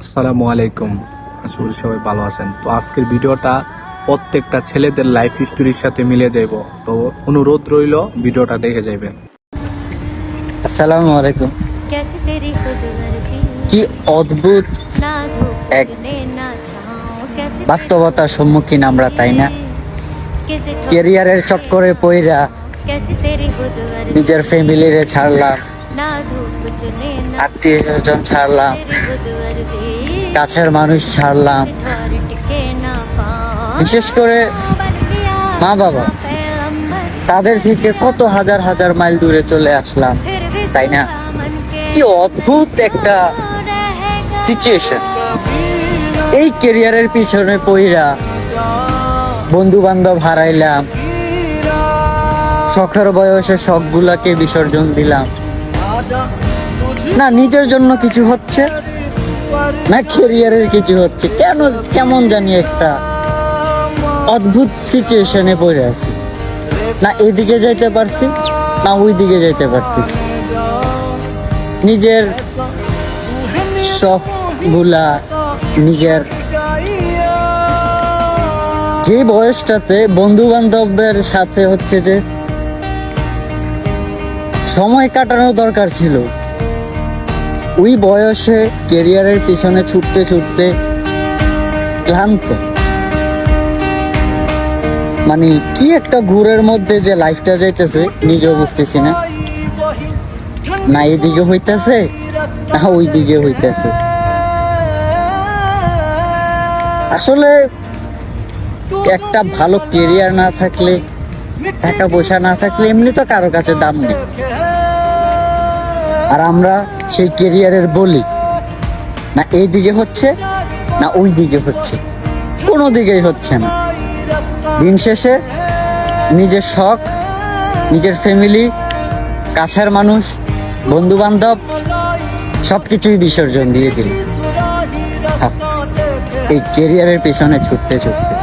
আসসালামু আলাইকুম। আশা করি সবাই ভালো আছেন। তো আজকের ভিডিওটা প্রত্যেকটা ছেলেদের লাইফ স্টোরির সাথে মিলে যাইব, তো অনুরোধ রইল ভিডিওটা দেখে যাবেন। আসসালামু আলাইকুম। কি অদ্ভুত এক বাস্তবতার সম্মুখীন আমরা, তাই না? ক্যারিয়ারের চক্করে পইরা নিজের ফ্যামিলিরে ছাড়লাম, আত্মীয় স্বজন ছাড়লাম, কাছের মানুষ ছাড়লাম, বিশেষ করে মা বাবা, তাদের থেকে কত হাজার হাজার মাইল দূরে চলে আসলাম, তাই না? কি অদ্ভুত একটা সিচুয়েশন। এই ক্যারিয়ারের পিছনে পইরা বন্ধু বান্ধব হারাইলাম, শখের বয়সে শখগুলাকে বিসর্জন দিলাম। না নিজের জন্য কিছু হচ্ছে, না ক্যারিয়ারের কিছু হচ্ছে। কেমন জানি একটা অদ্ভুত সিচুয়েশনে পড়ে আছি। না এদিকে যাইতে পারছি, না ওই দিকে যাইতে পারতেছি। নিজের শখগুলা, নিজের যে বয়সটাতে বন্ধু বান্ধবের সাথে হচ্ছে যে সময় কাটানোর দরকার ছিল, ওই বয়সে ক্যারিয়ারের পিছনে ছুটতে ছুটতে ক্লান্ত। মানে কি একটা ঘুরের মধ্যে যে লাইফটা যাইতেছে নিজেও বুঝতেছি না। না এদিকে হইতেছে, না ওই দিকে হইতেছে। আসলে একটা ভালো ক্যারিয়ার না থাকলে, টাকা পয়সা না থাকলে এমনি তো কারো কাছে দাম নেই। আর আমরা সেই ক্যারিয়ারের বলি, না এই দিকে হচ্ছে, না ওই দিকে হচ্ছে, কোনো দিকেই হচ্ছে না। দিন শেষে নিজের শখ, নিজের ফ্যামিলি, কাছের মানুষ, বন্ধু বান্ধব সবকিছুই বিসর্জন দিয়ে দিল এই ক্যারিয়ারের পেছনে ছুটতে ছুটতে।